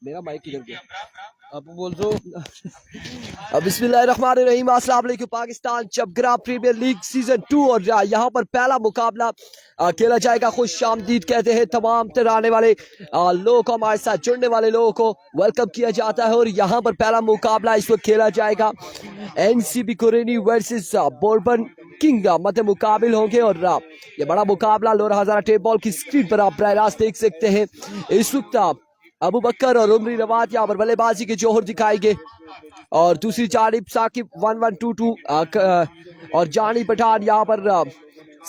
मेरा माइक किधर गया? अब बोल दो। बिस्मिल्लाहिर्रहमानिर्रहीम, अस्सलाम वालेकुम। पाकिस्तान चपगरा प्रीमियर लीग सीजन 2 और यहाँ पर पहला मुकाबला खेला जाएगा। खुश आमदीद कहते हैं तमाम आने वाले लोगों को, हमारे साथ जुड़ने वाले लोगों को वेलकम किया जाता है। और यहाँ पर पहला मुकाबला इस वक्त खेला जाएगा। एनसीबी कुरेनी वर्सेस बोर्बन किंग मध्य मुकाबिल होंगे। और ये बड़ा मुकाबला लोरा हजारा टेप बॉल की स्क्रीन पर आप बराह रास्त देख सकते हैं। इस वक्त अबू बकर और उमरी रवात यहाँ पर बल्लेबाजी के जोहर दिखाएंगे। और दूसरी जानिब साकिब 1122 और जानी पठान यहाँ पर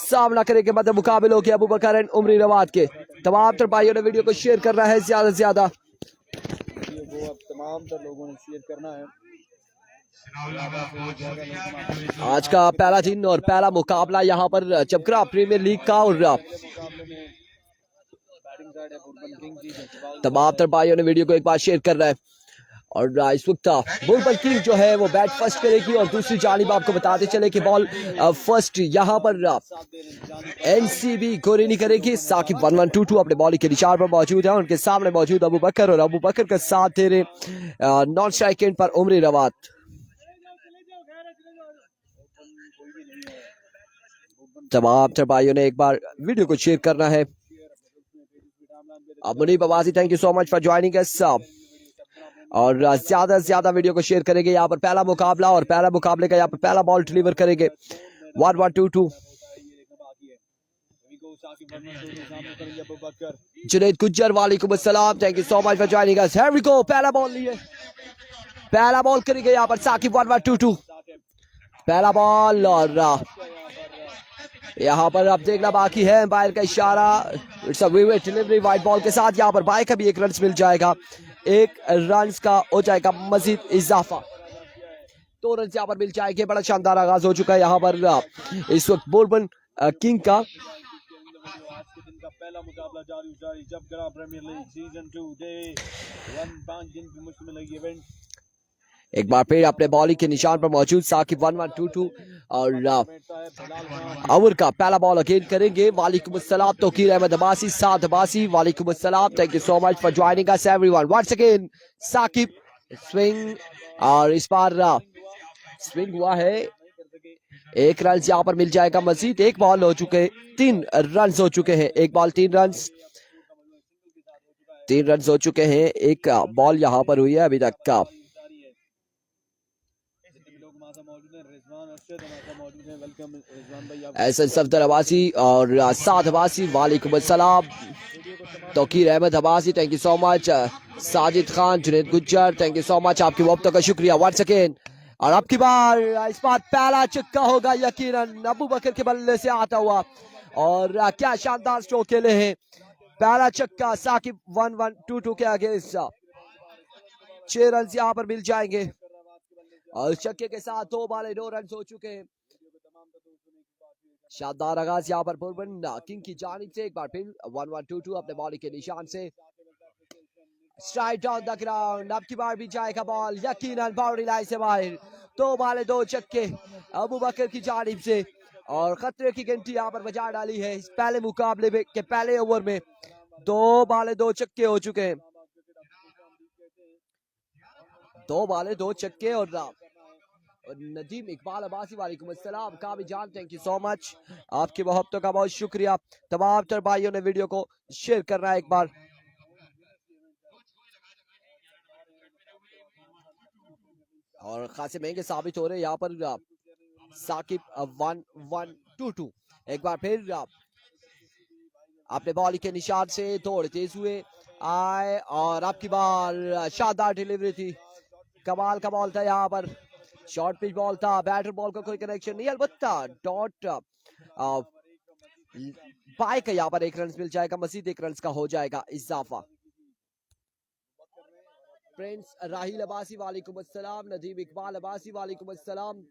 सामना करेंगे। मध्य मुकाबिल होंगे अबू बकर एंड उमरी रवात के। तमाम तर भाइयों ने वीडियो को शेयर करना है ज्यादा से ज्यादा। तमाम तर लोगों ने शेयर करना है। आज का पहला दिन और पहला मुकाबला यहाँ पर चपकरा प्रीमियर लीग का। और तमाम तर भाइयों ने वीडियो को एक बार शेयर करना है। और इस वक्त बुलबुल किंग जो है वो बैट फर्स्ट करेगी। और दूसरी जानिब आपको बताते चले कि बॉल फर्स्ट यहाँ पर एनसीबी गोरेनी करेगी। साकिब 1122 अपने बॉलिंग के निशान पर मौजूद है। उनके सामने मौजूद अबू बकर, और अबू बकर का साथ दे रहे नॉन स्ट्राइक एंड पर उमरी रवात। तमाम भाइयों ने एक बार वीडियो को शेयर करना है। Munib Abbasi, thank you so much for joining us. और ज्यादा से ज्यादा वीडियो को शेयर करेंगे। यहाँ पर पहला मुकाबला और पहला मुकाबले का यहाँ पर पहला बॉल डिलीवर करेंगे 1122। जुनैद गुज्जर, वालेकुम अस्सलाम, thank you so much for joining us. Here we go, पहला बॉल लिए, पहला बॉल करेंगे यहाँ पर साकिब 1122। पहला बॉल और यहाँ पर अब देखना बाकी है, एम्पायर का इशारा। It's a vivid delivery wide ball के साथ। यहाँ पर बाय का भी एक रन मिल जाएगा, एक रन का हो जाएगा मजीद इजाफा। 2 रन यहाँ पर मिल जाएंगे। बड़ा शानदार आगाज हो चुका है यहाँ पर इस वक्त बोर्बन किंग का। पहला मुकाबला जारी चपगरा प्रीमियर लीग सीजन 2 डे 1 दिन की मुश्किल लगी इवेंट। एक बार फिर अपने बॉलिंग के निशान पर मौजूद साकिब 1122 और अवर का पहला बॉल अगेन करेंगे। वालेकुम अस्सलाम तौकीर अहमद अब्बासी, साद अब्बासी, वालेकुम अस्सलाम, thank you so much for joining us everyone. Once again Saqib swing, और इस बार स्विंग हुआ है, एक रन यहाँ पर मिल जाएगा मजीद। एक बॉल हो चुके, 3 रन हो चुके हैं। एक बॉल 3 रन, 3 रन हो चुके हैं। एक बॉल यहाँ पर हुई है अभी तक का। एहसन सफदर अब्बासी और साद अब्बासी, वालेकुम अस्सलाम, Tauqeer Ahmed Abbasi, thank you so much. Sajid Khan, Junaid Gujjar, thank you so much, आपकी वक्त का शुक्रिया वंस अगेन। और अब की बार इस बार पहला छक्का होगा यकीनन अबू बकर के बल्ले से आता हुआ। और क्या शानदार स्ट्रोक खेले हैं। पहला छक्का साकिब 1122 के आगे 6 रन यहाँ पर मिल जाएंगे। और छक्के के साथ 2 बॉलें 2 रन हो चुके हैं। शानदार आगाज यहाँ पर बोर्बन किंग की जानिब से। एक बार फिर 1122 अपने बॉलिंग के निशान से स्ट्राइक डाउन द ग्राउंड। अब की बार भी जाएगा बॉल यकीनन बाउंड्री लाइन से बाहर। 2 बॉलें 2 छक्के अबू बकर की जानिब से। और खतरे की घंटी यहाँ पर बजा डाली है इस पहले मुकाबले में के पहले ओवर में। 2 बॉलें 2 छक्के हो चुके हैं। 2 बॉलें 2 छक्के। और नदीम इकबाल अब्बासी, वालेकुम अस्सलाम, काबी जान, थैंक यू सो मच, आपकी मोहब्बतों का बहुत शुक्रिया। तमाम तर भाइयों ने वीडियो को शेयर करना है एक बार। और खासे महंगे साबित हो रहे हैं यहाँ पर साकिब 1122। एक बार फिर अपने बॉलिंग के निशान से थोड़े तेज हुए आए। और आपकी बार शानदार डिलीवरी थी, कमाल का बॉल था यहाँ पर। शॉर्ट पिच बॉल था, बैटर बॉल का कोई कनेक्शन नहीं, अलबत्ता डॉट बाय का यहाँ पर 1 रन मिल जाएगा, मजीद 1 रन का हो जाएगा इजाफा। प्रिंस राहिल अब्बासी, वालेकुम अस्सलाम, नदीम इकबाल अब्बासी, वालेकुम अस्सलाम।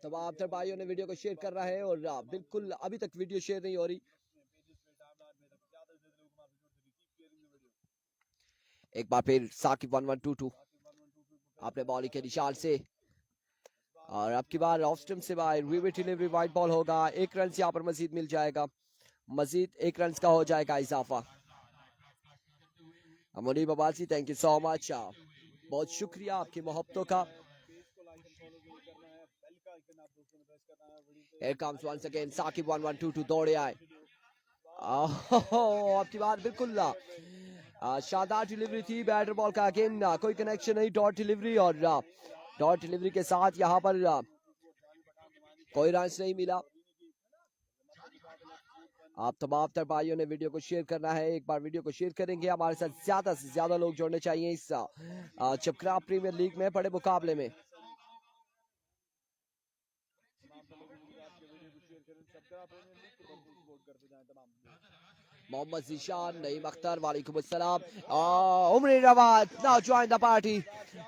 तमाम तर भाइयों ने वीडियो को शेयर कर रहा है। और बिल्कुल अभी तक वीडियो शेयर नहीं हो रही। एक बार फिर साकिब 1122 अपने बॉलिंग के निशान से। और अब की बार ऑफ स्टंप से बाहर विवेट डिलीवरी वाइट बॉल होगा। 1 रन यहाँ पर मजीद मिल जाएगा, मजीद 1 रन का हो जाएगा इजाफा। Munib Abbasi, thank you so much, बहुत शुक्रिया आपकी मोहब्बतों का। Here comes once again Saqib 1122 दौड़े आए। अब की बार बिल्कुल शानदार डिलीवरी थी बैटर बॉल का, अगेन कोई कनेक्शन नहीं, डॉट डिलीवरी, और डॉट डिलीवरी के साथ यहाँ पर कोई रन नहीं मिला। आप तमाम तर भाइयों ने वीडियो को शेयर करना है, एक बार वीडियो को शेयर करेंगे, हमारे साथ ज्यादा से ज्यादा लोग जुड़ने चाहिए इस चपकरा प्रीमियर लीग में बड़े मुकाबले में। मोहम्मद जीशान, नईम अख्तर, वालेकुम अस्सलाम, Umar Rawad now join the party,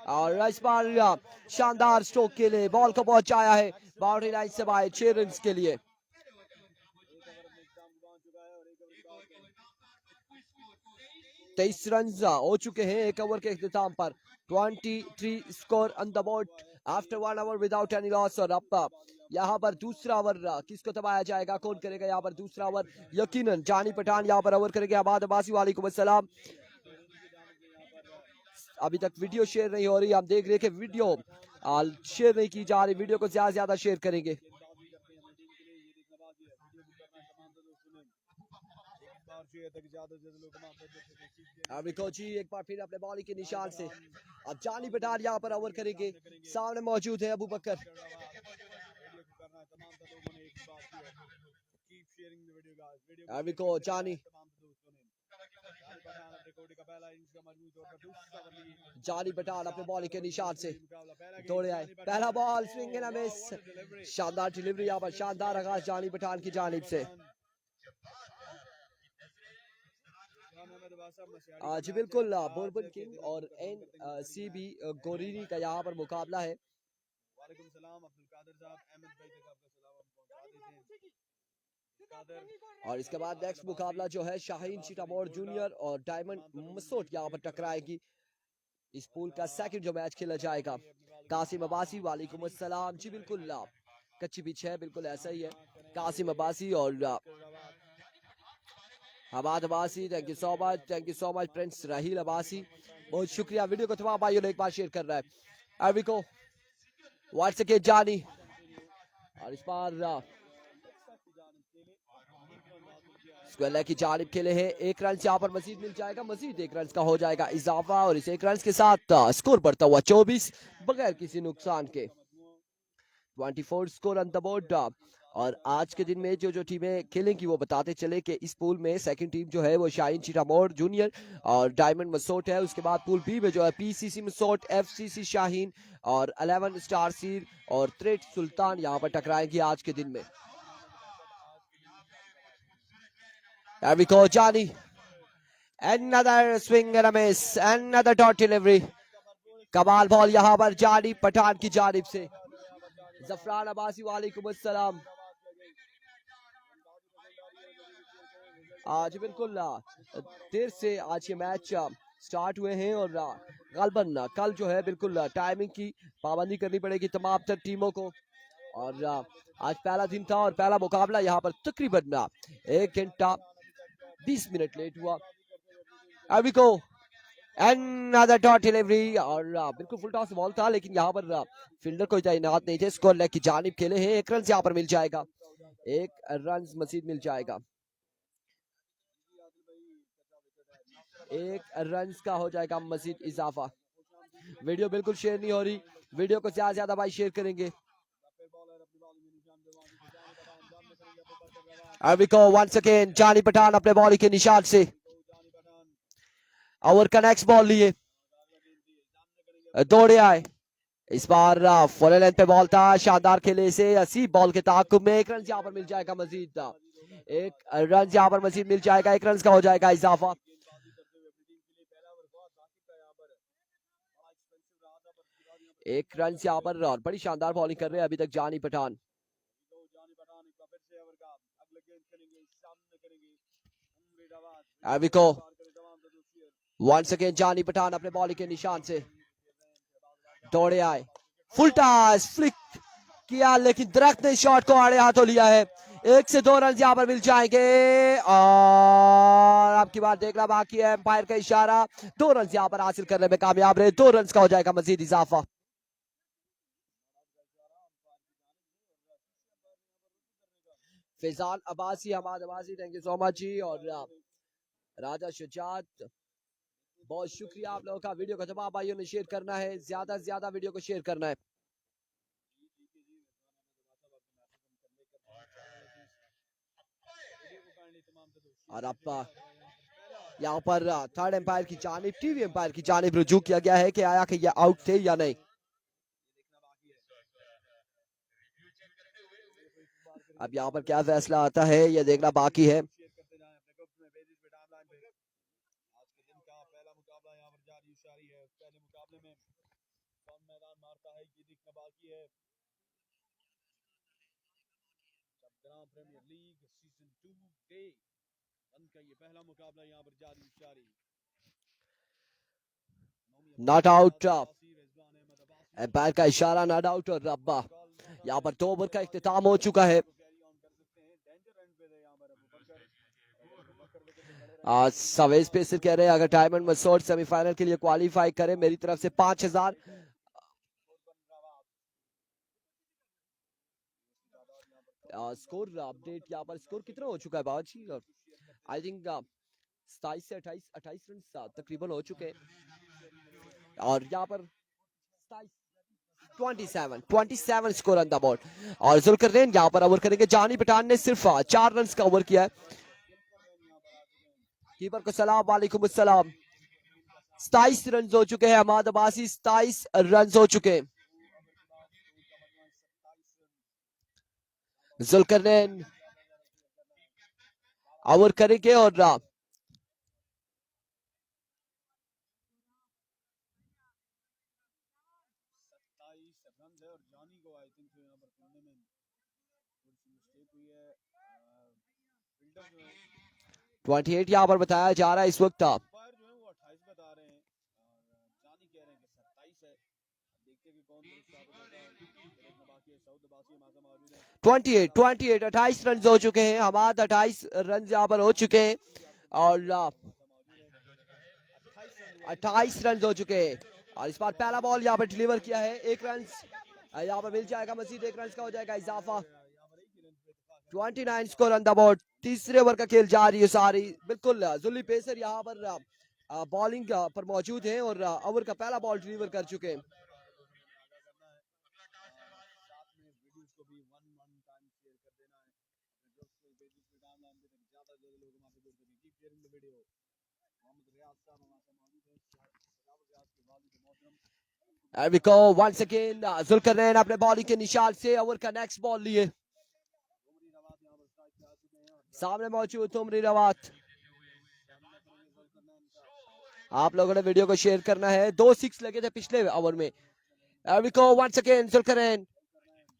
और इस बार शानदार स्ट्रोक के लिए बॉल को पहुंचाया है बाउंड्री लाइन से बाहर 6 रन के लिए। 23 रन हो चुके हैं एक ओवर के इख्तिताम पर। 23 score on the board after 1 over without any loss. और अब यहाँ पर दूसरा ओवर किसको दबाया जाएगा, कौन करेगा यहाँ पर दूसरा ओवर? यकीनन जानी पठान यहाँ पर ओवर करेंगे। आबाद अब्बासी, वालेकुम अस्सलाम। अभी तक वीडियो शेयर नहीं हो रही, हम देख रहे हैं कि वीडियो शेयर नहीं की जा रही, वीडियो को ज्यादा से ज्यादा शेयर करेंगे। कोची एक बार फिर अपने बॉलिंग के निशान से अब जानी पठान यहाँ पर ओवर करेंगे। सामने मौजूद है अबू बकर। जानी पठान अपने बॉलिंग के निशान से दौड़े आए, पहला बॉल स्विंग एंड मिस, शानदार डिलीवरी यहाँ पर, शानदार आगाज जानी पठान की जानिब से। जी बिल्कुल, बोरबन किंग और NCB गोरीनी का यहाँ पर मुकाबला है। और इसके बाद नेक्स्ट मुकाबला जो है शाहीन चिटामोर जूनियर और डायमंड मसूद यहाँ पर टकराएगी। इस पूल का सेकंड जो मैच खेला जाएगा। कासिम अब्बासी, वालेकुम अस्सलाम। जी बिल्कुल, कच्ची पिच है, बिल्कुल ऐसा ही है। कासिम अब्बासी और Abad Abbasi, thank you so much prince Raheel Abbasi, बहुत शुक्रिया। वीडियो को तमाम भाइयों ने एक बार शेयर कर रहा है। अरविको व्हाट्स के जानी, और इस बार स्क्वेयर की जानिब खेले हैं। 1 रन यहाँ पर मजीद मिल जाएगा, मजीद 1 रन का हो जाएगा इजाफा, और इस 1 रन के साथ स्कोर बढ़ता हुआ 24 बगैर किसी नुकसान के। 24 स्कोर ऑन द बोर्ड। और आज के दिन में जो टीमें खेलेंगी वो बताते चले कि इस पूल में सेकंड टीम जो है वो शाहीन चिटामोर जूनियर और डायमंड मसूद है। उसके बाद पूल बी में जो है PCC मसूद, FCC शाहीन और 11 स्टार सीर और थ्रेड सुल्तान यहाँ पर टकराएंगे आज के दिन में। जानी, another swing and a miss, another dot delivery, कमाल बॉल यहाँ पर जानी पठान की जानिब से। जफरान अब्बासी, वालेकुम अस्सलाम। आज बिल्कुल देर से आज ये मैच स्टार्ट हुए हैं, और गलबन कल जो है बिल्कुल टाइमिंग की पाबंदी करनी पड़ेगी तमाम तर टीमों को। और आज पहला दिन था और पहला मुकाबला यहाँ पर तकरीबन 1 घंटा 20 मिनट लेट हुआ। अभी को another dot delivery, और बिल्कुल फुल टॉस बॉल था, लेकिन यहाँ पर फील्डर कोई तैनात नहीं थे। स्कोर लेग की जानिब खेले हैं। 1 रन यहाँ पर मिल जाएगा, 1 रन मजीद मिल जाएगा, 1 रन का हो जाएगा मजीद इजाफा। वीडियो बिल्कुल शेयर नहीं हो रही, वीडियो को ज्यादा से ज्यादा भाई शेयर करेंगे। अभी को वंस अगेन जानी पठान अपने बॉलिंग के निशान से ओवर का नेक्स्ट बॉल लिए दौड़े आए। इस बार फुल लेंथ पे बॉल था, शानदार खेले से 80 बॉल के ताकुब में 1 रन यहाँ पर मिल जाएगा मजीद, 1 रन यहाँ पर मजीद मिल जाएगा, 1 रन का हो जाएगा इजाफा। 1 रन यहाँ पर, और बड़ी शानदार बॉलिंग कर रहे हैं अभी तक जानी पठान। अभी को वंस अगेन जानी पठान अपने बॉलिंग के निशान से दौड़े आए, फुल टॉस फ्लिक किया, लेकिन दरख्त ने शॉट को आड़े हाथों लिया है। 1 से 2 रन यहाँ पर मिल जाएंगे और आपकी बात देखना बाकी है। एम्पायर का इशारा, 2 रन यहाँ पर हासिल करने में कामयाब रहे। 2 रन का हो जाएगा मजीद इजाफा। Faizan Abbasi, Hammad Abbasi, thank you so much ji. और राजा शुजात, बहुत शुक्रिया आप लोगों का। वीडियो को तमाम भाइयों ने शेयर करना है, ज्यादा से ज्यादा वीडियो को शेयर करना है। और अब यहाँ पर थर्ड एम्पायर की जानिब, टीवी एम्पायर की जानिब रुजू किया गया है कि आया कि ये आउट थे या नहीं। अब यहाँ पर क्या फैसला आता है ये देखना बाकी है। प्रीमियर लीग सीजन 2 डे 1 का ये पहला मुकाबला यहाँ पर जारी। नॉट आउट, एम्पायर का इशारा, नॉट आउट। और रब्बा यहाँ पर 2 ओवर का इख्तिताम हो चुका है। सवेज पेसर कह रहे हैं अगर डायमंड मसूद सेमीफाइनल के लिए क्वालिफाई करे मेरी तरफ से 5000। स्कोर अपडेट यहाँ पर, स्कोर कितना हो चुका है बाजी? आई थिंक 27 से 28 रन तकरीबन हो चुके हैं। और यहाँ पर 27 स्कोर ऑन द बोर्ड। और जुल्करनैन यहाँ पर ओवर करेंगे। जानी पठान ने सिर्फ 4 रन का ओवर किया है। कीपर को सलाम वालेकुम अस्सलाम। 27 रन हो चुके हैं। हमाद अब्बासी 27 रन हो चुके हैं। जुल्करनैन ओवर करेंगे और जानी को आई थिंक यहाँ पर खेलने में थोड़ी सी मिस्टेक हुई है। 28 यहाँ पर बताया जा रहा है इस वक्त। अंपायर जो है वो 28 बता रहे हैं और जानी कह रहे हैं कि 27 है। देखते हैं कि कौन दुरुस्त साबित होता है। देखना बाकी है। सऊद अब्बासी हमारे मौजूद है। 28 रन हो चुके हैं। हमाद 28 रन यहाँ पर हो चुके हैं और 28 रन हो चुके हैं। और इस बार पहला बॉल यहाँ पर डिलीवर किया है। 1 रन यहाँ पर मिल जाएगा, मजीद 1 रन का हो जाएगा इजाफा। 29 स्कोर ऑन द बोर्ड। तीसरे ओवर का खेल जारी है सारी। बिल्कुल जुल्ली पेसर यहाँ पर बॉलिंग पर मौजूद हैं और ओवर का पहला बॉल डिलीवर कर चुके हैं। There we go once again. Zulqarnain अपने बॉलिंग के निशान से ओवर का नेक्स्ट बॉल लिए। सामने मौजूद तुमरी रवात। आप लोगों ने वीडियो को शेयर करना है। 2 6 लगे थे पिछले ओवर में। There we go once again. Zulqarnain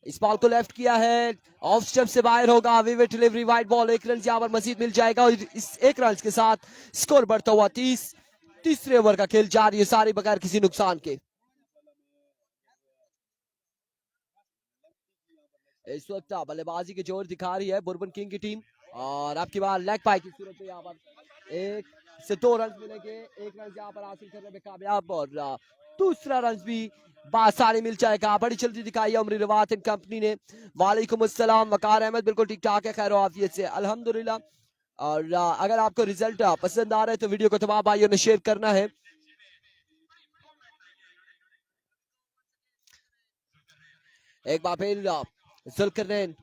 इस बॉल को लेफ्ट किया है, ऑफ स्टंप से बाहर होगा। Vivid delivery, wide ball. 1 run यहाँ पर मजीद मिल जाएगा और इस 1 रन के साथ स्कोर बढ़ता हुआ 30। तीसरे ओवर का खेल जारी है सारी बगैर किसी नुकसान के। इस वक्त बल्लेबाजी की जोर दिखा रही है बुरबन किंग की टीम और आपकी बार लेग पाई की सूरत में यहाँ पर 1 से 2 रन मिलेंगे। 1 रन यहाँ पर हासिल करने में कामयाब और दूसरा रन भी बासानी मिल जाएगा। बड़ी जल्दी दिखाई है उमरी रवात इन कंपनी ने। वालेकुम अस्सलाम वकार अहमद, बिल्कुल ठीक ठाक है, खैर आफियत से अल्हम्दुलिल्लाह। और अगर आपको रिजल्ट पसंद आ रहा है तो वीडियो को तमाम भाइयों ने शेयर करना है। एक बार फिर जुल्करनैन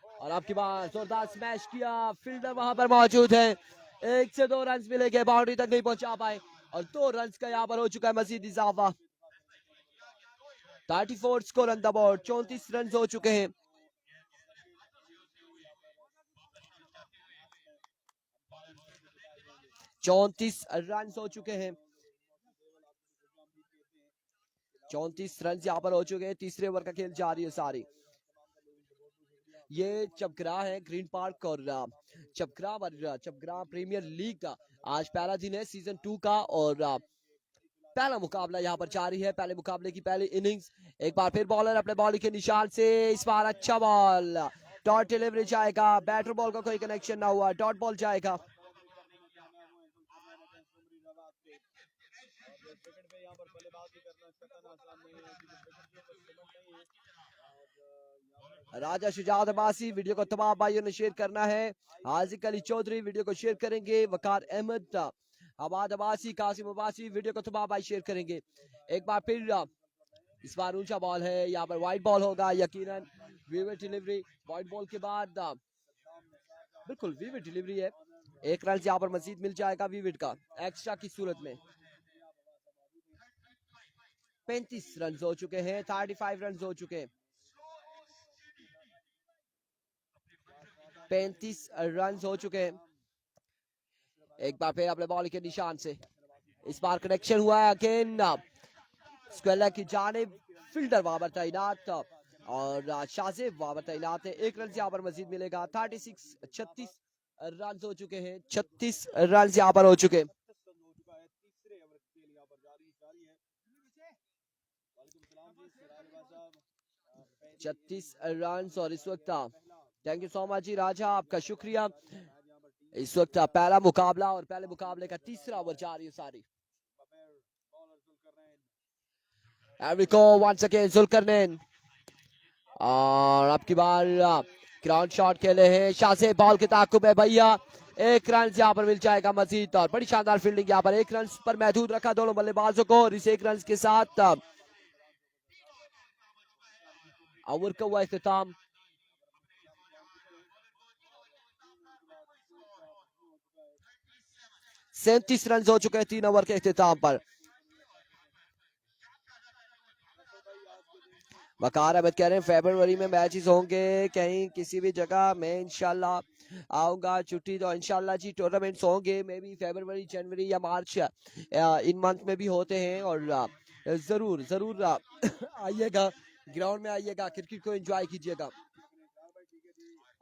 और आपकी बात जोरदार स्मैश किया। फील्डर वहां पर मौजूद है। 1 से 2 रन मिलेंगे, बाउंड्री तक नहीं पहुंचा पाए और 2 रन का यहाँ पर हो चुका है मजीद इजाफा। 34 score on the board. 34 run हो चुके हैं। चौंतीस रन हो चुके हैं। 34 रन यहाँ पर हो चुके हैं। तीसरे ओवर का खेल जारी है सारी। ये चपग्रा है ग्रीन पार्क और चपग्रा प्रीमियर लीग का आज पहला दिन है सीजन 2 का और पहला मुकाबला यहाँ पर जारी है। पहले मुकाबले की पहली इनिंग्स। एक बार फिर बॉलर अपने बॉलिंग के निशान से इस बार अच्छा बॉल डॉट डिलीवरी जाएगा, बैटर बॉल का कोई कनेक्शन ना हुआ, डॉट बॉल जाएगा। राजा शुजात अब्बासी वीडियो को तमाम भाइयों ने शेयर करना है। हाजिक अली चौधरी वीडियो को शेयर करेंगे, वकार अहमद, आबाद अब्बासी, कासिम अब्बासी वीडियो को तमाम भाई शेयर करेंगे। एक बार फिर इस बार ऊंचा बॉल है, यहाँ पर वाइड बॉल होगा यकीनन। विविड डिलीवरी, वाइड बॉल के बाद बिल्कुल विविड डिलीवरी है, एक रन यहाँ पर मजीद मिल जाएगा विविड का एक्स्ट्रा की सूरत में। 35 रन हो चुके हैं, 35 रन हो चुके हैं, 35 रन हो चुके हैं। एक बार फिर अपने बॉल के निशान से इस बार कनेक्शन हुआ है अगेन स्क्वेलर की जानिब, फील्डर वहां पर तैनात और शाजिब वहां पर तैनात है। एक रन यहाँ पर मजीद मिलेगा। 36 रन हो चुके हैं, 36 रन यहाँ पर हो चुके हैं। 36 रन और इस वक्त थैंक यू सो मच जी राजा, आपका शुक्रिया। इस वक्त पहला मुकाबला और पहले मुकाबले का तीसरा ओवर जारी है सारी। एवरिको वंस अगेन जुल्करनैन और अब की बार ग्राउंड शॉट खेले हैं शासे, बॉल के ताकुब है भैया, एक रन यहाँ पर मिल जाएगा मजीद और बड़ी शानदार फील्डिंग यहाँ पर। एक रन पर महदूद रखा दोनों बल्लेबाजों को और इस एक रन के साथ ओवर का हुआ इख्तिताम। सैंतीस रन हो चुके हैं 3 ओवर के इख्तिताम पर। वकार अहमद कह रहे हैं फरवरी में मैचेस होंगे कहीं किसी भी जगह, मैं इंशाल्लाह आऊंगा, छुट्टी तो इंशाल्लाह जी टूर्नामेंट्स होंगे, मे भी फरवरी जनवरी या मार्च इन मंथ में भी होते हैं और जरूर जरूर आइएगा, ग्राउंड में आइएगा, क्रिकेट को एंजॉय कीजिएगा।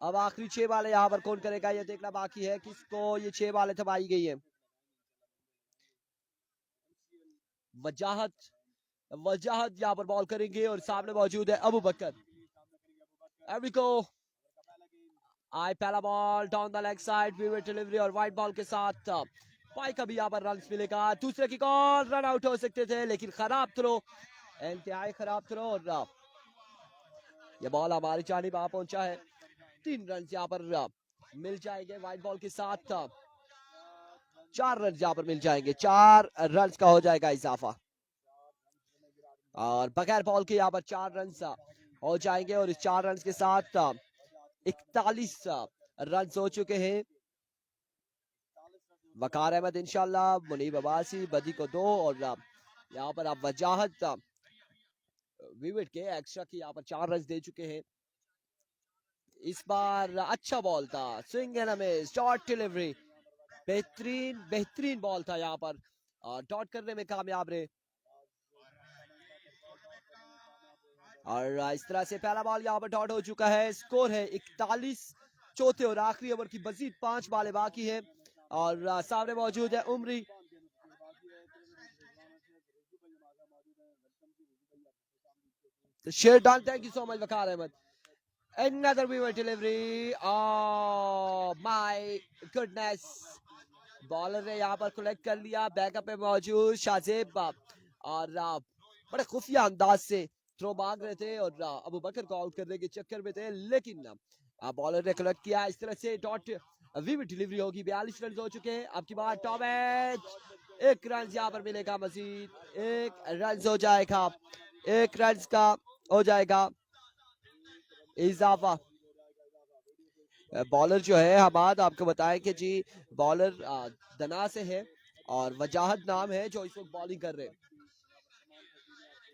अब आखिरी 6 बालें यहाँ पर कौन करेगा ये देखना बाकी है, किसको ये 6 बालें थमाई गई है। वजाहत यहाँ पर बॉल करेंगे और सामने मौजूद है अबू बकर। एवरिको आई पहला ball down the leg side, vivid delivery और वाइड बॉल के साथ पाई का भी यहाँ पर रन मिलेगा। दूसरे की कॉल, रन आउट हो सकते थे लेकिन खराब थ्रो, इंतहाई खराब थ्रो और ये बॉल हमारी जानिब आ पहुंचा है। 3 रन यहाँ पर मिल जाएंगे वाइड बॉल के साथ, 4 रन यहाँ पर मिल जाएंगे, 4 रन का हो जाएगा इजाफा और बगैर बॉल के यहाँ पर 4 रन हो जाएंगे और इस 4 रन के साथ 41 रन हो चुके हैं। वकार अहमद इंशाल्लाह, मुनीब अब्बासी बदी को 2 और यहाँ पर आप वजाहत विविड के एक्स्ट्रा की यहाँ पर 4 रन दे चुके हैं। इस बार अच्छा बॉल था, swing and a miss, short delivery, बेहतरीन बॉल था यहाँ पर और डॉट करने में कामयाब रहे और इस तरह से पहला बॉल यहाँ पर डॉट हो चुका है। स्कोर है 41, चौथे और आखिरी ओवर की मजीद 5 बालें बाकी है और सामने मौजूद है उमरी। शेयर डन, thank you so much Waqar Ahmed. Another vivid delivery, oh my goodness, bowler ने यहाँ पर कलेक्ट कर लिया, बैकअप पे मौजूद शाजेब और बड़े खुफिया अंदाज से थ्रो मांग रहे थे और अबू बकर को आउट करने के चक्कर में थे लेकिन बॉलर ने कलेक्ट किया। इस तरह से डॉट विविड डिलीवरी होगी। 42 रन हो चुके हैं। अब की बार टॉप एज, 1 रन यहाँ पर मिलेगा मजीद, 1 रन हो जाएगा, 1 रन का हो जाएगा इजाफा। बॉलर जो है हमाद आपको बताएं कि जी बॉलर दना से है और वजाहत नाम है जो इस वक्त बॉलिंग कर रहे हैं,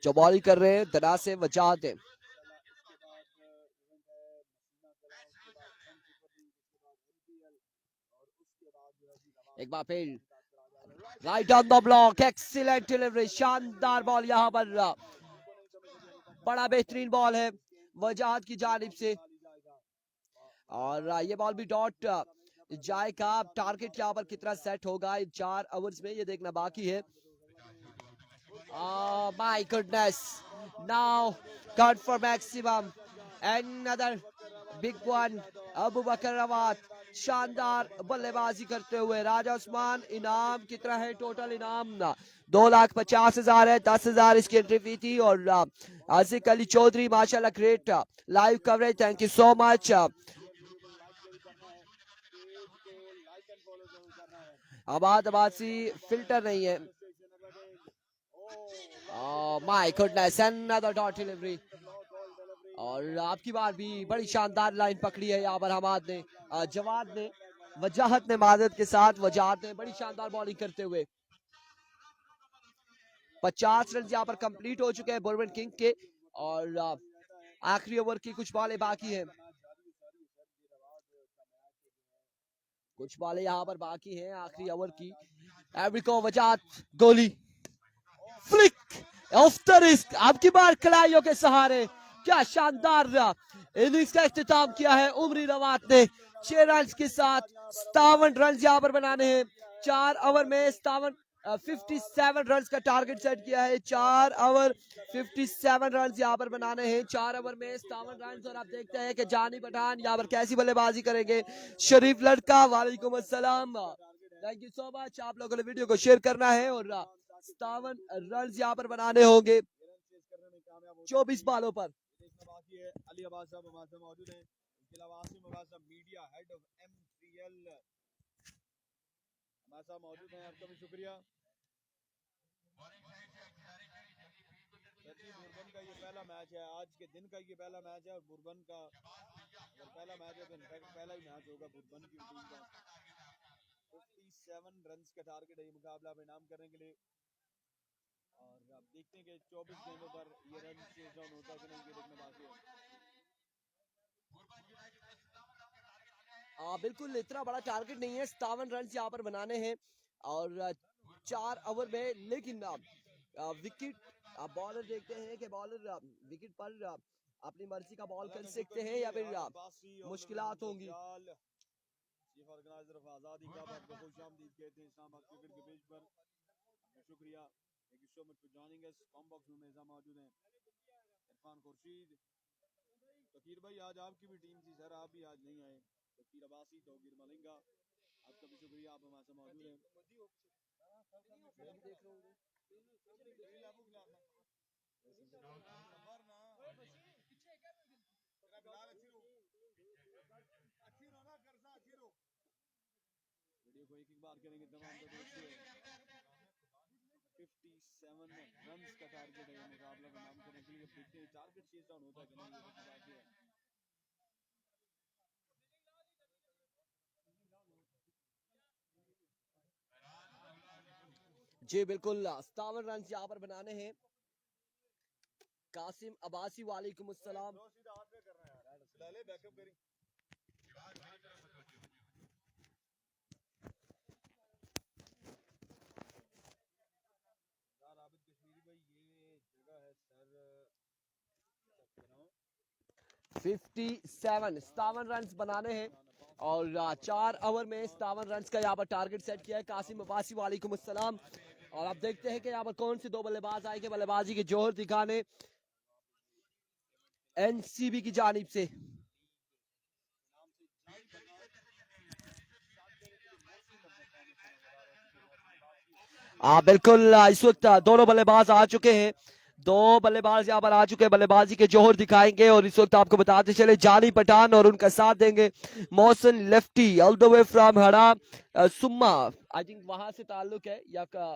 जो बॉलिंग कर रहे हैं दना से वजाहत है। एक बार फिर right on the block, excellent delivery, शानदार बॉल यहाँ पर, बड़ा बेहतरीन बॉल है वजाहत की जानिब से और ये बॉल भी डॉट जाएगा। टारगेट यहाँ पर कितना सेट होगा इन 4 ओवर्स में ये देखना बाकी है। My goodness, now gone for maximum, another big one Abu Bakar Rawat शानदार बल्लेबाजी करते हुए। राजा उस्मान इनाम कितना है टोटल इनाम 2,50,000 है, 10,000 इसकी एंट्री फी थी। और आसिक अली चौधरी माशाल्लाह great live coverage, thank you so much. आबाद आबासी फिल्टर नहीं है। My goodness another dot delivery. और आपकी बार भी बड़ी शानदार लाइन पकड़ी है यहाँ पर हमाद ने, जवाद ने, वजाहत ने, मादत के साथ वजाहत ने बड़ी शानदार बॉलिंग करते हुए। 50 रन यहाँ पर कंप्लीट हो चुके हैं बुरबन किंग के। और आखिरी ओवर की कुछ बॉलें बाकी हैं, कुछ बॉलें यहाँ पर बाकी हैं आखिरी ओवर की। एवरिको वजाहत गोली फ्लिक ऑफ द रिस्क, आपकी बार खिलाड़ियों के सहारे क्या शानदार इनिंग्स का इख्तिताम किया है उमरी रवात ने 6 रन के साथ। 57 रन यहाँ पर बनाने हैं 4 ओवर में। 57 रन का टारगेट सेट किया है। 4 ओवर 57 रन यहाँ पर बनाने हैं 4 ओवर में 57 रन। और आप देखते हैं कि जानी पठान यहाँ पर कैसी बल्लेबाजी करेंगे। शरीफ लड़का वालेकुम अस्सलाम, थैंक यू सो मच। आप लोगों ने वीडियो को शेयर करना है। और 57 रन यहाँ पर बनाने होंगे 24 बॉलों पर। बाकी है अली अब्बास साहब हमारे साथ मौजूद हैं, इसके अलावा आसिम अब्बास साहब मीडिया हेड ऑफ MCL हमारे साथ मौजूद हैं, आपका भी शुक्रिया। बुरबन का ये पहला मैच है, आज के दिन का ये पहला मैच है। और बुरबन का अगर पहला मैच है तो इनफैक्ट पहला ही मैच होगा बुरबन की टीम का। 57 रन का टारगेट है ये मुकाबला पे नाम करने के लिए। और अब देखते हैं कि 24 गेंदों पर ये रन चेज डाउन होता है कि नहीं, ये देखना बाकी है। बिल्कुल इतना बड़ा टारगेट नहीं है, 57 रन यहाँ पर बनाने हैं और 4 ओवर में। लेकिन विकेट बॉलर देखते हैं कि बॉलर विकेट पर अपनी मर्जी का बॉल कर सकते हैं या फिर मुश्किलात होंगी। चीफ ऑर्गेनाइजर ऑफ आजादी क्लब आपको खुशामदीद कहते हैं इस्लामाबाद क्रिकेट के पेज पर। शुक्रिया, thank you so much for joining us. Com box में मेज़ा मौजूद हैं इरफान खुर्शीद। तकीर भाई आज आपकी भी टीम थी सर, आप भी आज नहीं आए। तकीर अब्बासी, तौकीर मलिंगा, आपका भी शुक्रिया, आप हमारे साथ मौजूद हैं। वीडियो को एक एक बार करेंगे तमाम तो देखिए 57 रन का टारगेट है मुकाबला में नाम करने के लिए। देखते हैं टारगेट चेज डाउन होता है कि नहीं, ये बाकी है। जी बिल्कुल 57 रन यहाँ पर बनाने हैं। कासिम अब्बासी वालेकुम अस्सलाम। फिफ्टी 57 रन बनाने हैं और 4 ओवर में 57 रन का यहाँ पर टारगेट सेट किया है कासिम अब्बासी वालेकुम अस्सलाम। और आप देखते हैं कि यहाँ पर कौन से दो बल्लेबाज आएंगे बल्लेबाजी के जोहर दिखाने NCB की जानिब से। बिल्कुल इस वक्त दोनों बल्लेबाज आ चुके हैं, दो बल्लेबाज यहाँ पर आ चुके हैं, बल्लेबाजी के जोहर दिखाएंगे। और इस वक्त आपको बताते चले जानी पठान और उनका साथ देंगे Mohsin lefty all the way from हड़ा सुम्मा, आई थिंक वहां से ताल्लुक है या का।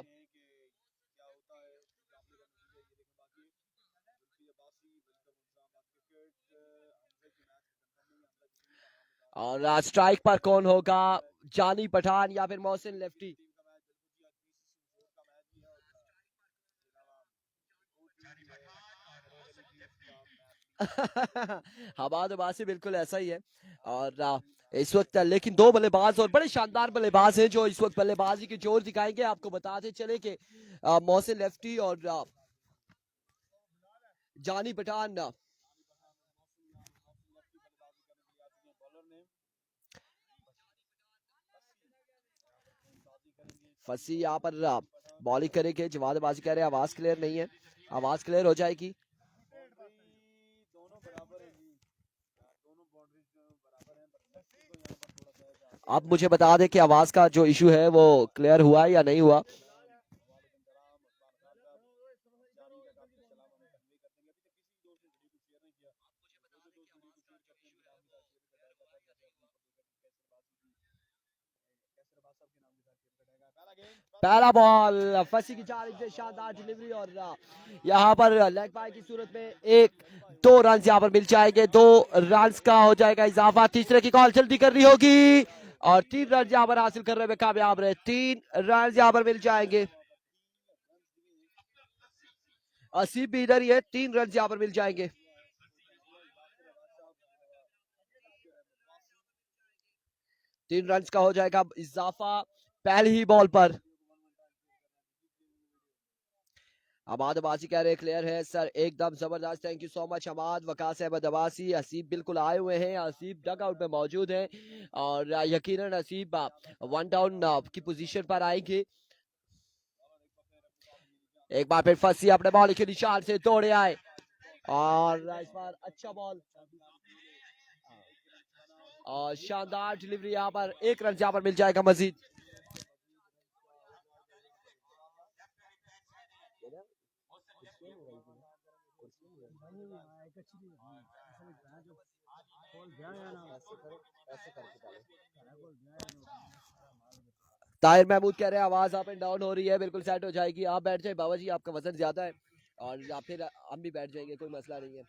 और स्ट्राइक पर कौन होगा, जानी पठान या फिर मोहसिन लेफ्टी। हमाद अब्बासी बिल्कुल ऐसा ही है। और इस वक्त लेकिन दो बल्लेबाज और बड़े शानदार बल्लेबाज हैं जो इस वक्त बल्लेबाजी के जोर दिखाएंगे। आपको बताते चले कि मोहसिन लेफ्टी और जानी पठान फंसी यहाँ पर बॉलिंग करेंगे। जवादबाजी कह रहे हैं आवाज क्लियर नहीं है, आवाज क्लियर हो जाएगी। दोनों बराबर है जी, दोनों बाउंड्रीज आप मुझे बता दें कि आवाज का जो इशू है वो क्लियर हुआ या नहीं हुआ। पहला बॉल फंसी की चाल से शानदार डिलीवरी और यहाँ पर लेग बाय की सूरत में 1-2 रन यहाँ पर मिल जाएंगे। 2 रन का हो जाएगा इजाफा। तीसरे की कॉल जल्दी करनी होगी और 3 रन यहाँ पर हासिल करने में कामयाब रहे। 3 रन यहाँ पर मिल जाएंगे। असीब भी इधर ही है। 3 रन यहाँ पर मिल जाएंगे। 3 रन का हो जाएगा इजाफा पहली ही बॉल पर। अमाद अब्बासी कह रहे क्लियर है सर, एकदम जबरदस्त, thank you so much Amad. Waqas Ahmed Abbasi, Haseeb बिल्कुल आए हुए हैं, हसीब डग आउट में मौजूद हैं और यकीनन हसीब 1 डाउन की पोजीशन पर आएंगे। एक बार फिर फंसी अपने बॉल के निशान से दौड़े आए और इस बार अच्छा बॉल और शानदार डिलीवरी। यहाँ पर 1 रन यहाँ पर मिल जाएगा मजीद। ताहिर महमूद कह रहे हैं आवाज अप एंड डाउन हो रही है, बिल्कुल सेट हो जाएगी। आप बैठ जाए बाबा जी, आपका वजन ज्यादा है और या फिर हम भी बैठ जाएंगे, कोई मसला नहीं है।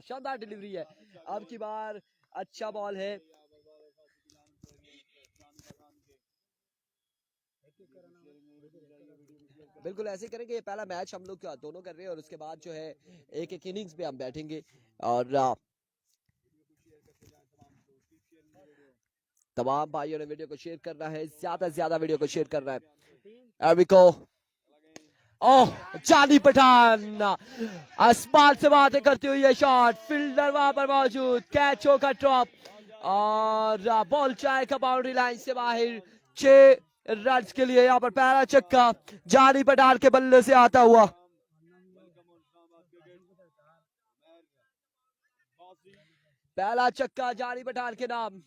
शानदार डिलीवरी है अब की बार, अच्छा बॉल है। बिल्कुल ऐसे करेंगे, ये पहला मैच हम लोग दोनों कर रहे हैं और उसके बाद जो है एक एक इनिंग्स पे हम बैठेंगे और तमाम भाइयों ने वीडियो को शेयर करना है, ज्यादा से ज्यादा वीडियो को शेयर करना है। एविको ओह जानी पठान आसमान से बातें करती हुई ये शॉट, फील्डर वहां पर मौजूद, कैच होगा ड्रॉप और बॉल जाएगा बाउंड्री लाइन से बाहर। 6 रन के लिए यहाँ पर पहला चक्का जानी पठान के बल्ले से आता हुआ। पहला चक्का जानी पठान के नाम।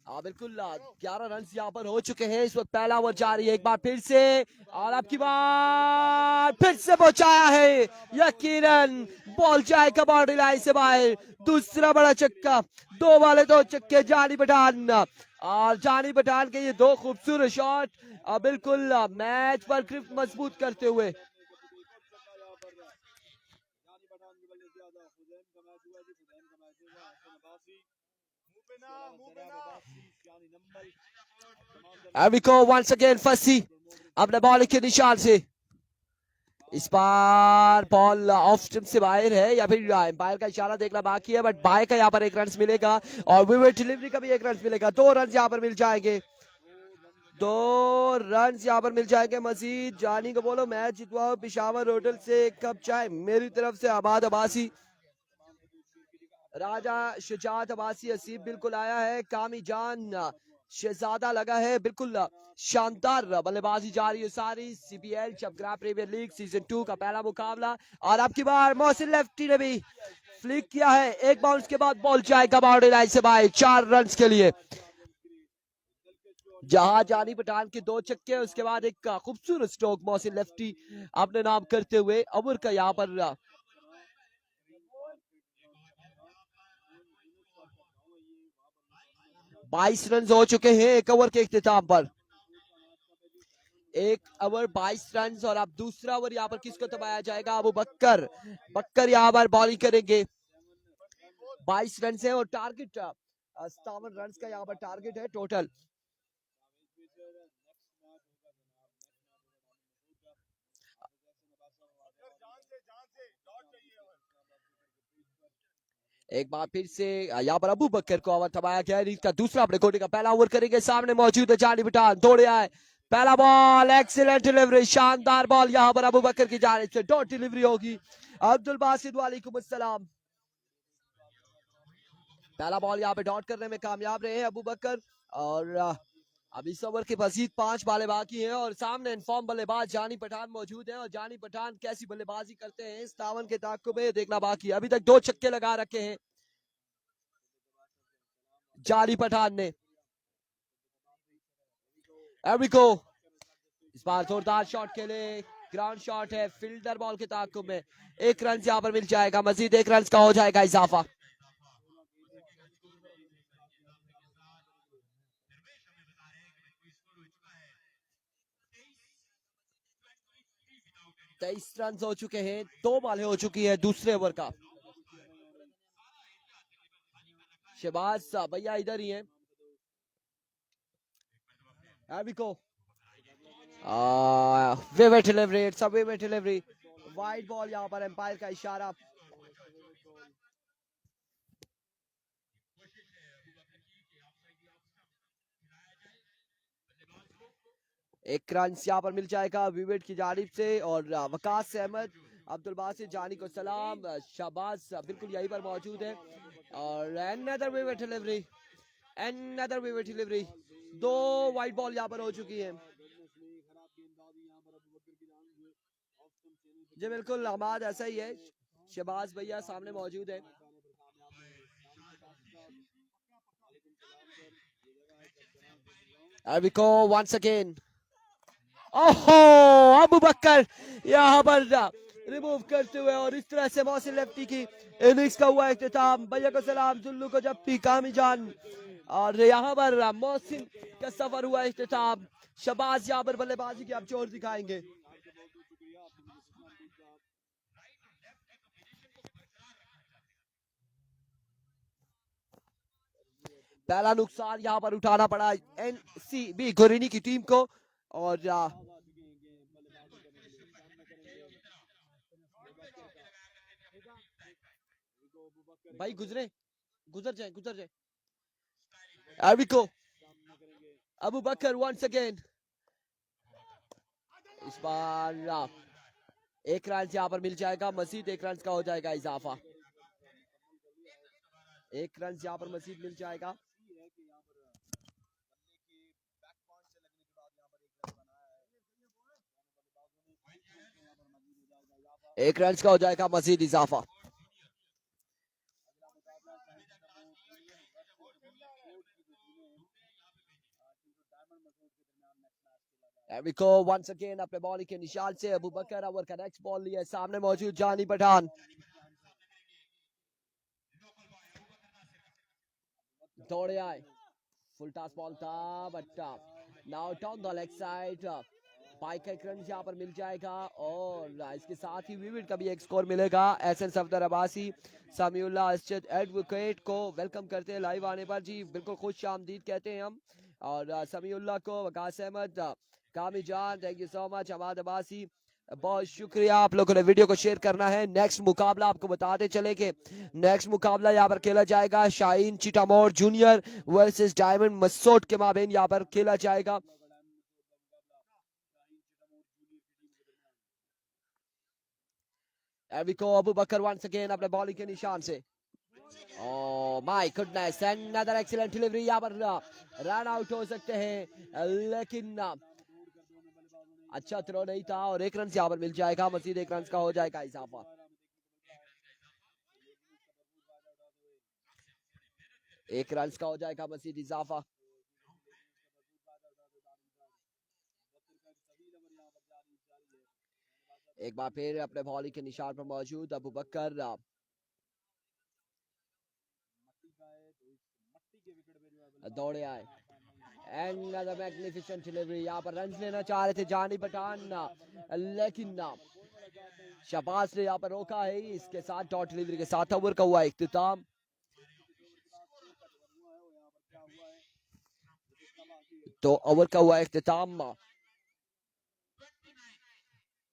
हाँ बिल्कुल 11 रन यहाँ पर हो चुके हैं, इस वक्त पहला ओवर जारी है। एक बार फिर से और आपकी बार फिर से पहुंचाया है, यकीनन बॉल जाएगा बाउंड्री लाइन से बाहर। दूसरा बड़ा चक्का, 2 वाले 2 चक्के जानी पठान और जानी पठान के ये 2 खूबसूरत शॉट बिल्कुल मैच पर ग्रिप मजबूत करते हुए। एविको वंस अगेन फंसी अपने बॉल के निशान से। इस बार बॉल ऑफ स्टंप से बाहर है या फिर एम्पायर का इशारा देखना बाकी है, बट बाय का यहाँ पर 1 रन मिलेगा और विवेट डिलीवरी का भी 1 रन मिलेगा। 2 रन यहाँ पर मिल जाएंगे। 2 रन यहाँ पर मिल जाएंगे मजीद। जानी को बोलो मैच जितवाओ पिशावर होटल से कप चाय मेरी तरफ से। अमाद अब्बासी, राजा शुजात अब्बासी, हसीब बिल्कुल आया है, कामी जान शहजादा लगा है, बिल्कुल शानदार बल्लेबाजी जारी है सारी। सीबीएल चपग्रा प्रीमियर लीग सीजन 2 का पहला मुकाबला और आपकी बार मोहसिन लेफ्टी ने भी फ्लिक किया है। एक बाउंस के बाद बॉल जाएगा बाउंड्री लाइन से बाहर 4 रन के लिए। जहां जानी पठान के 2 चक्के, उसके बाद एक खूबसूरत स्ट्रोक मोहसिन लेफ्टी अपने नाम करते हुए। ओवर का यहाँ पर 22 रन हो चुके हैं 1 ओवर के इख्तिताम पर। 1 ओवर 22 रन और अब दूसरा ओवर यहाँ पर किसको दबाया जाएगा? अबू बकर, बकर यहाँ पर बॉलिंग करेंगे। 22 रन है और टारगेट 57 रन का यहाँ पर टारगेट है टोटल। एक बार फिर से यहाँ पर अबू बकर को ओवर थमाया गया है। का दूसरा अपने कोटे का पहला ओवर करेंगे। सामने मौजूद है जानी पठान, दौड़े आए, पहला बॉल, एक्सीलेंट डिलीवरी, शानदार बॉल यहाँ पर अबू बकर की जानिब से। डॉट डिलीवरी होगी। अब्दुल बासित वालेकुम अस्सलाम। पहला बॉल यहाँ पे डॉट करने में कामयाब रहे हैं अबू बकर और अब इस ओवर के मजीद 5 बालें बाकी हैं और सामने इनफॉर्म बल्लेबाज जानी पठान मौजूद हैं और जानी पठान कैसी बल्लेबाजी करते हैं इस दावन के ताक़ुब में देखना बाकी है। अभी तक 2 छक्के लगा रखे हैं जानी पठान ने। एरिको इस बार जोरदार शॉट के लिए ग्राउंड शॉट है, फील्डर बॉल के ताक़ुब में 1 रन यहाँ पर मिल जाएगा, मजीद 1 रन का हो जाएगा इजाफा। तेईस रन हो चुके हैं, 2 बॉलें हो चुकी है दूसरे ओवर का। शहबाज भैया इधर ही हैं। एरिको vivid delivery, it's a vivid delivery, wide ball यहाँ पर एम्पायर का इशारा। एक रन यहाँ पर मिल जाएगा विविड की जानिब से और वकास अहमद अब्दुल बासित जानी को सलाम। शहबाज बिल्कुल यहीं पर मौजूद है और another vivid delivery, another vivid delivery, 2 wide ball यहाँ पर हो चुकी है। जी बिल्कुल अहमद ऐसा ही है, शहबाज भैया सामने मौजूद है। Abico once again, ओहो अबू बकर यहाँ पर रिमूव करते हुए और इस तरह से मोहसिन लेफ्टी की इनिंग्स का हुआ इख्तिताम। भैया को सलाम, जुल्लू को जप्पी, कामी जान और यहाँ पर मोहसिन का सफर हुआ इख्तिताम। शहबाज यहाँ पर बल्लेबाजी की अब जोर दिखाएंगे। पहला नुकसान यहाँ पर उठाना पड़ा एनसीबी गुरीनी की टीम को और भाई गुजर जाए। एरिको अबू बकर वंस अगेन, इस बार 1 रन यहाँ पर मिल जाएगा, मजीद 1 रन का हो जाएगा इजाफा। 1 रन यहाँ पर मजीद मिल जाएगा। एक रन का हो जाएगा मजीद इजाफा। एरिको वंस अगेन अपने बॉलिंग के निशान से अबू बकर ओवर का नेक्स्ट बॉल लिया, सामने मौजूद जानी पठान। दौड़े आए, फुल टॉस बॉल था but now down the leg side, bike का एक रन यहाँ पर मिल जाएगा और इसके साथ ही विविड का भी एक स्कोर मिलेगा। एहसन सफदर अब्बासी समीउल्लाह अर्शद एडवोकेट को वेलकम करते हैं लाइव आने पर। जी बिल्कुल खुश आमदीद कहते हैं हम और समीउल्लाह को, Waqas Ahmed, Kami Jan, thank you so much, Amad Abbasi बहुत शुक्रिया। आप लोगों ने वीडियो को शेयर करना है। नेक्स्ट मुकाबला आपको बताते चले कि नेक्स्ट मुकाबला यहाँ पर खेला जाएगा Shaheen Chitamor junior versus diamond Masood के माबेन यहाँ पर खेला जाएगा। एरिको अबू बकर वंस अगेन अपने बॉलिंग के निशान से। Oh my goodness, another excellent delivery, यहाँ पर रन आउट हो सकते हैं लेकिन अच्छा थ्रो नहीं था और 1 रन यहाँ पर मिल जाएगा, मजीद 1 रन का हो जाएगा इजाफा। एक रन का हो जाएगा मजीद इजाफा। एक बार फिर अपने बॉलिंग के निशान पर मौजूद अबू बकर दौड़े आए, another magnificent delivery, यहाँ पर रन लेना चाह रहे थे जानी पठान लेकिन शहबाज ने यहाँ पर रोका है। इसके साथ डॉट डिलीवरी के साथ ओवर का हुआ इख्तिताम। तो ओवर का हुआ इख्तिताम,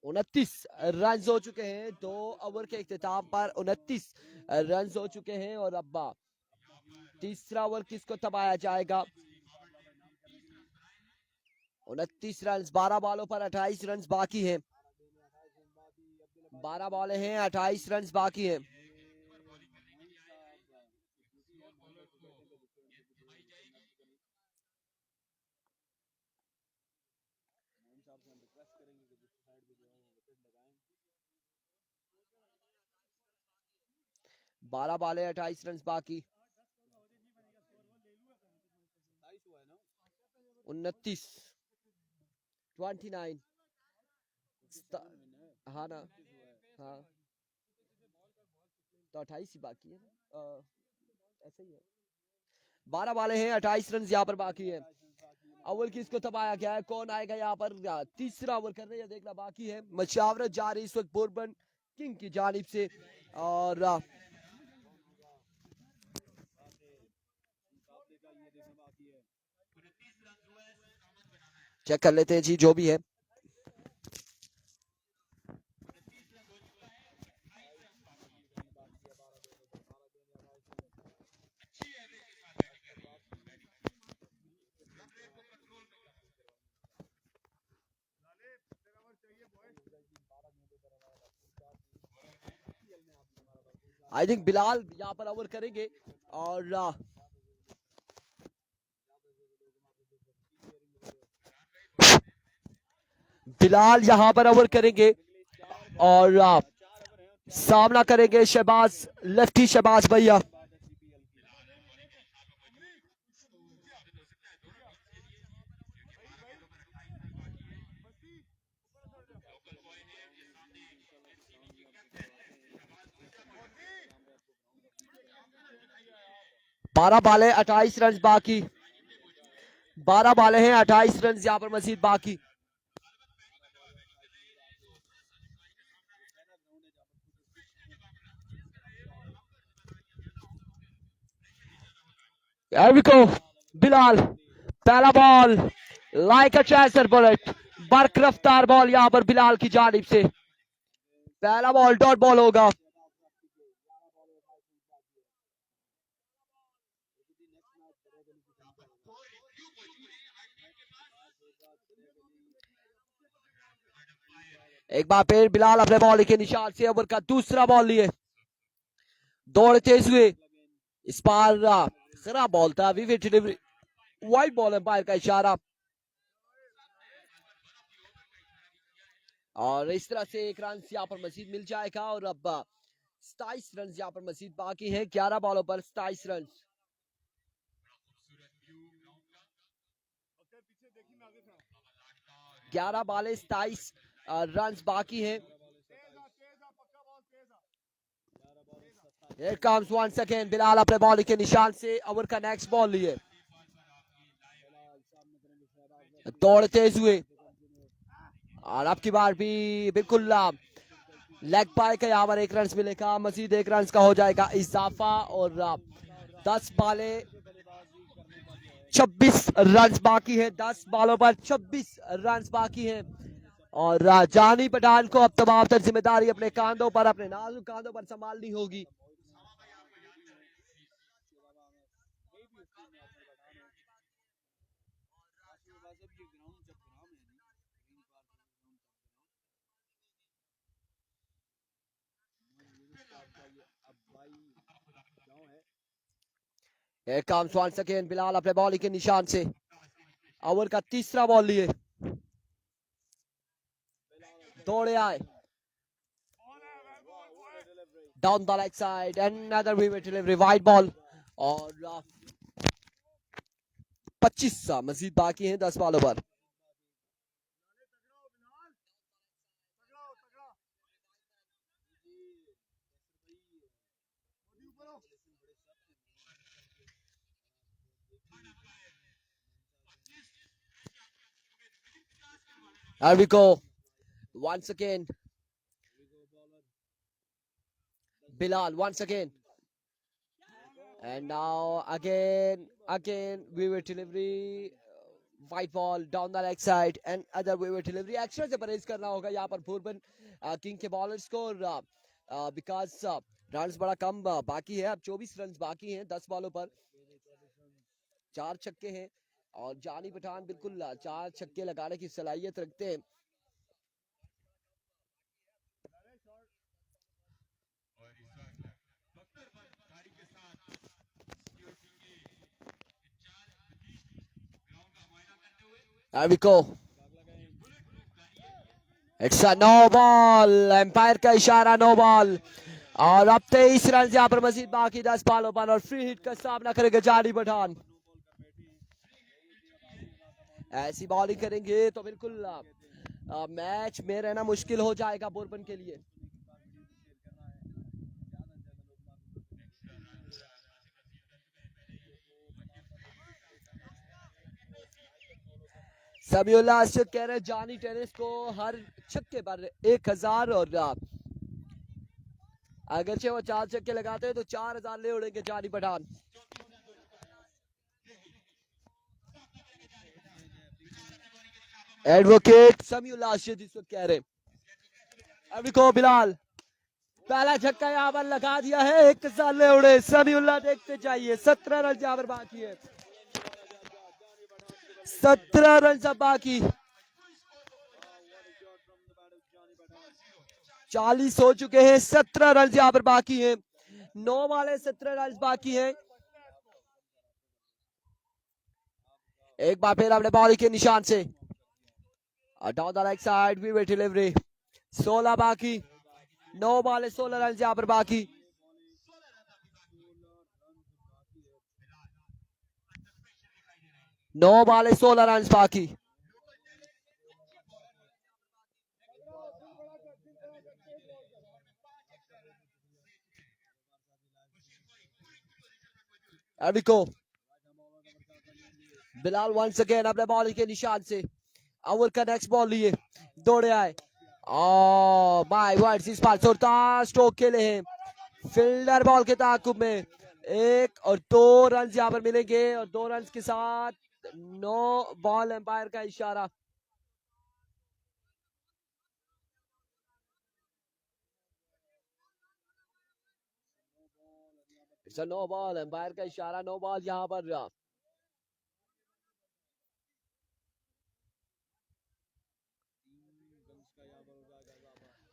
29 रन हो चुके हैं, 2 ओवर के इख्तिताम पर 29 रन हो चुके हैं और अब तीसरा ओवर किसको थमाया जाएगा। 29 रन, 12 बॉलों पर 28 रन बाकी हैं, 12 बॉलें हैं, 28 रन बाकी हैं। साहब से हम रिक्वेस्ट करेंगे कि दूसरी साइड भी जो है वो विकेट लगाएं। 12 बॉल है, 28 रन बाकी। 27 हुआ है ना? 29, 29। 27 विन है, हाँ ना, 29 हुआ है। हाँ तो 28 ही बाकी है ना, ऐसा ही है। 12 बाले हैं, 28 रन यहाँ पर बाकी है। 28 रन बाकी है। अव्वल किसको थमाया गया है, कौन आएगा यहाँ पर, तीसरा ओवर करने या देखना बाकी है। मशावरत जारी इस वक्त बोरबन किंग की जानिब से, और मुकाबले का ये देखना बाकी है। चेक कर लेते हैं जी जो भी है। आई थिंक बिलाल यहाँ पर ओवर करेंगे, और बिलाल यहाँ पर ओवर करेंगे, और सामना करेंगे शहबाज, लेफ्टी शहबाज भैया। बारह बाले 28 रन बाकी, 12 बाले हैं, 28 रन यहाँ पर मजीद बाकी। Here we go. बिलाल, पहला ball like a chaser bullet, बर्क रफ्तार बॉल यहाँ पर बिलाल की जानिब से। पहला बॉल डॉट बॉल होगा। एक बार फिर बिलाल अपने बॉल के निशान से ओवर का दूसरा बॉल लिए, दौड़ते हुए। इस बार खराब बॉल था, vivid delivery, wide ball umpire का इशारा, और इस तरह से एक रन यहाँ पर मजीद मिल जाएगा। और अब 27 रन यहाँ पर मजीद बाकी हैं, 11 बॉलों पर 27 रन। 11 बॉले 27 रन बाकी हैं। Here comes once again Bilal अपने बॉल के निशान से ओवर का नेक्स्ट बॉल लिए, दौड़ते हुए, और अब की बार भी बिल्कुल लेग पाए का यहाँ पर एक रन मिलेगा, मजीद एक रन का हो जाएगा इजाफा, और 10 बाले 26 रन बाकी है, 10 बॉलों पर 26 रन बाकी हैं। और जानी पठान को अब तमाम तर जिम्मेदारी अपने कांधों पर, अपने नाजुक कांधों पर संभालनी होगी। Here comes once again Bilal अपने बॉल के निशान से, ओवर का तीसरा बॉल लिए, दौड़े आए, down the leg side, another wicket delivery, wide ball, और 25 मजीद बाकी हैं 10 बॉलों पर। Here we go. Once again. Bilal once again. And now again, we will delivery, white ball down the leg side and other we will delivery. Extra से परहेज करना होगा यहाँ पर बोरबन किंग के बॉलर्स को, और बिकॉज रन्स बड़ा कम बाकी है, अब 24 रन बाकी हैं 10 बॉलों पर, 4 छक्के हैं, और जानी पठान बिल्कुल 4 छक्के लगाने की सलाहियत रखते हैं। There we go. It's a no ball, umpire का इशारा नो बॉल। और अब 23 रन यहाँ पर मजीद बाकी 10 बॉलों पर और फ्री हिट का सामना करेगा जानी पठान। ऐसी बॉलिंग करेंगे तो बिल्कुल मैच में रहना मुश्किल हो जाएगा बोरबन के लिए। समीउल्लाह अशरफ कह रहे हैं जानी टेनिस को हर छक्के पर 1000 और अगरचे वो 4 छक्के लगाते हैं तो 4000 ले उड़ेंगे जानी पठान। एडवोकेट समीउल्लाह अशरफ इस वक्त कह रहे हैं अभी को बिलाल पहला छक्का यहाँ पर लगा दिया है, 1000 ले उड़े समीउल्लाह। देखते जाइए 17 रन यहाँ पर बाकी है, 17 रन सब बाकी, 40 हो चुके हैं, 17 रन यहाँ पर बाकी हैं, 9 वाले 17 रन बाकी हैं। एक बार फिर अपने बॉलिंग के निशान से डाउन द राइट साइड भी डिलीवरी, 16 बाकी, 9 वाले 16 रन यहाँ पर बाकी। नौ वाले 16 रन बाकी। अबिको बिलाल वंस अगेन अपने बॉलिंग के निशान से अव्वल का नेक्स्ट बॉल लिए दौड़े आए बाय वर्ड्स इस बार जोरदार स्ट्रोक खेले हैं फील्डर बॉल के ताकुब में, 1 और 2 रन यहाँ पर मिलेंगे और 2 रन के साथ 9 बॉल, एम्पायर का इशारा। नो बॉल, एम्पायर का इशारा, नो बॉल यहाँ पर।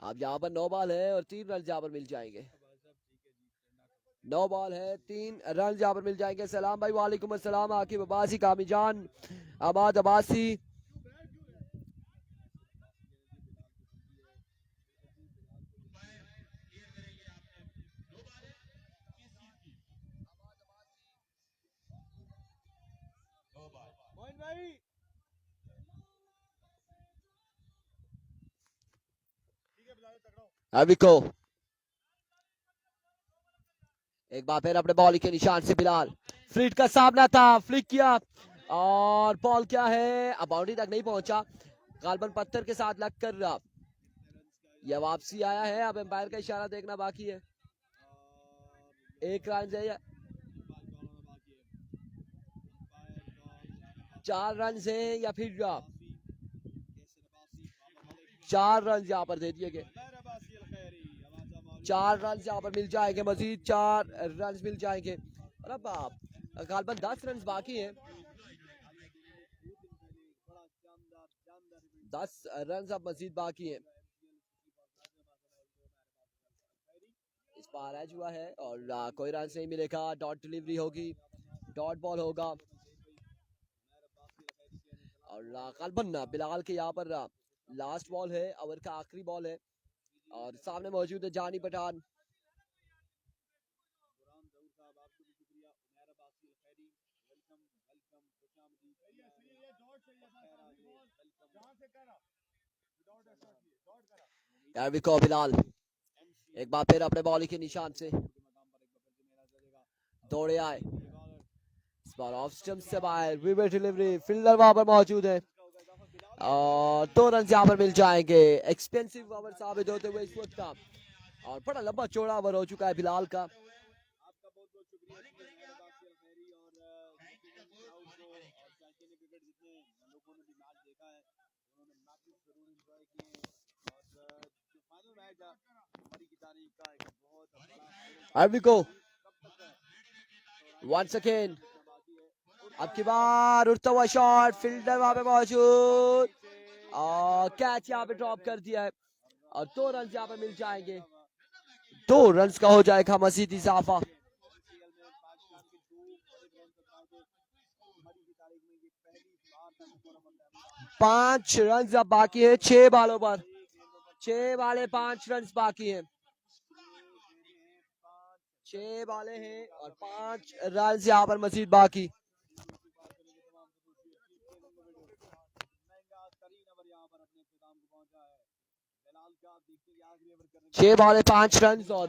अब यहाँ पर 9 बॉल है और 3 रन यहाँ पर मिल जाएंगे, 9 बॉल है 3 रन यहाँ पर मिल जाएंगे। सलाम भाई, वालेकुम अस्सलाम, आकिब अब्बासी, कामी जान, आबाद अब्बासी। अभी को एक बार फिर अपने बॉल के निशान से बिलाल, फ्लिक का सामना था, फ्लिक किया और बॉल क्या है, अब बाउंड्री तक नहीं पहुंचा, गालबन पत्थर के साथ लग कर यह वापसी आया है। अब एम्पायर का इशारा देखना बाकी है, 1 रन है, 4 रन है या फिर 4 रन यहाँ पर दे दिए गए, 4 रन यहाँ पर मिल जाएंगे, मजीद 4 रन मिल जाएंगे और अब गालबन 10 रन बाकी हैं, 10 रन अब मजीद बाकी हैं। इस बार एज हुआ है और कोई रन नहीं मिलेगा, डॉट डिलीवरी होगी, डॉट बॉल होगा और गालबन बिलाल के यहाँ पर लास्ट बॉल है, ओवर का आखिरी बॉल है और सामने मौजूद है जानी पठान। बिलाल एक बार फिर अपने बॉलिंग के निशान से दौड़े आए, इस बार ऑफ स्टंप से बाहर, विवेट डिलीवरी, फील्डर वहां पर मौजूद है और 2 रन यहाँ पर मिल जाएंगे। एक्सपेंसिव ओवर साबित होते हुए इस वक्त का और बड़ा लंबा चौड़ा ओवर हो चुका है बिलाल का। अरबिको वंस अगेन, अब की बार उड़ता हुआ शॉट, फील्डर वहां पे मौजूद और कैच यहाँ पे ड्रॉप कर दिया है और 2 रन यहाँ पे मिल जाएंगे, 2 रन का हो जाएगा मजीद इजाफा। 5 रन अब बाकी है 6 बॉलों पर, 6 बाले 5 रन बाकी हैं। 6 बाले हैं और 5 रन यहाँ पर मजीद बाकी। महंगा तरीन ओवर यहाँ पर अपने इख्तिताम को पहुंचा है। फिलहाल का आप देखते हैं आखिरी ओवर करने 6 बाले 5 रन और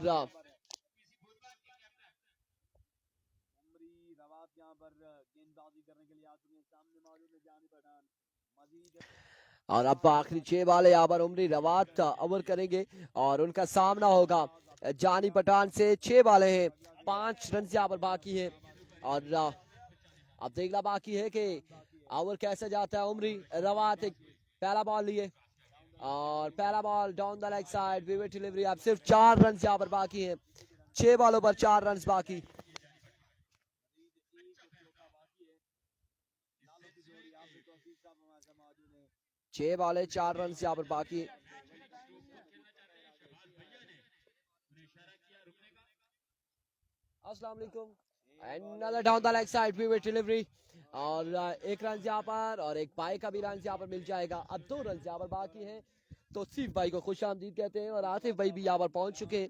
उमरी रवात यहाँ पर गेंदबाजी करने के लिए आ चुके हैं। सामने मौजूद है जानी पठान। मजीद और अब आखिरी 6 बाले यहाँ पर उमरी रवात ओवर करेंगे और उनका सामना होगा जानी पठान से। 6 बाले हैं 5 रन यहाँ पर बाकी है और अब देखना बाकी है कि ओवर कैसे जाता है। उमरी रवात एक पहला बॉल लिए और पहला ball down the leg side vivid delivery. अब सिर्फ 4 रन यहाँ पर बाकी हैं। 6 बॉलों पर 4 रन बाकी। 6 बॉले 4 रन यहाँ पर बाकी। अस्सलाम वालेकुम। Another down the leg side vivid delivery और एक रन यहाँ पर और एक बाई का भी रन यहाँ पर मिल जाएगा। अब 2 रन यहाँ पर बाकी हैं तो सिर्फ भाई को खुश आमदीद कहते हैं और आतिफ भाई भी यहाँ पर पहुंच चुके हैं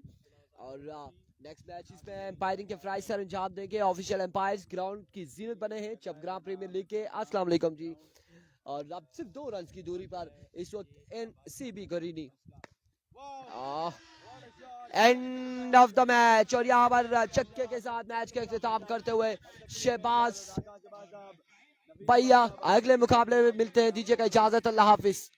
और नेक्स्ट मैच इसमें एम्पायरिंग के फ्राइज सर अंजाम देंगे। ऑफिशियल एम्पायर्स ग्राउंड की जीनत बने हैं चपग्राम प्रीमियर लीग के। अस्सलाम वालेकुम जी। और अब सिर्फ 2 रन की दूरी पर इस वक्त NCB गरीनी एंड ऑफ द मैच और यहाँ पर चक्के के साथ मैच का इख्तिताम करते हुए शहबाज भैया। अगले मुकाबले में मिलते हैं, दीजिएगा इजाजत, अल्लाह हाफिज।